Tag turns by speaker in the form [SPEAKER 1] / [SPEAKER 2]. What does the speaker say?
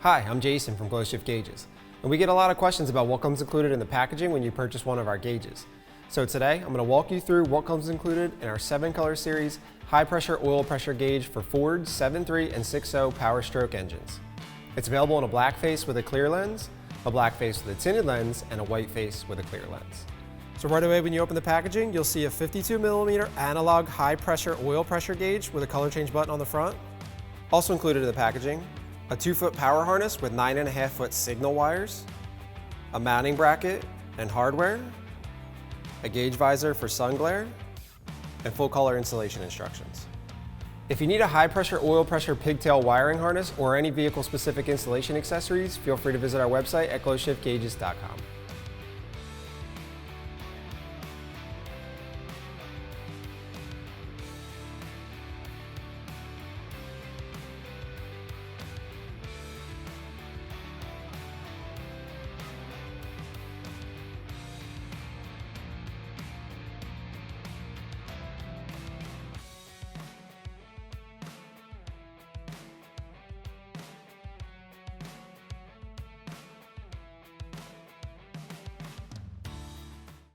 [SPEAKER 1] Hi, I'm Jason from GlowShift Gauges, and we get a lot of questions about what comes included in the packaging when you purchase one of our gauges. So today, I'm going to walk you through what comes included in our 7-color series high-pressure oil pressure gauge for Ford 7.3 and 6.0 Powerstroke engines. It's available in a black face with a clear lens, a black face with a tinted lens, and a white face with a clear lens. So right away when you open the packaging, you'll see a 52mm analog high-pressure oil pressure gauge with a color change button on the front. Also included in the packaging, a 2-foot power harness with 9.5-foot signal wires, a mounting bracket and hardware, a gauge visor for sun glare, and full color installation instructions. If you need a high pressure oil pressure pigtail wiring harness or any vehicle specific installation accessories, feel free to visit our website at glowshiftgauges.com.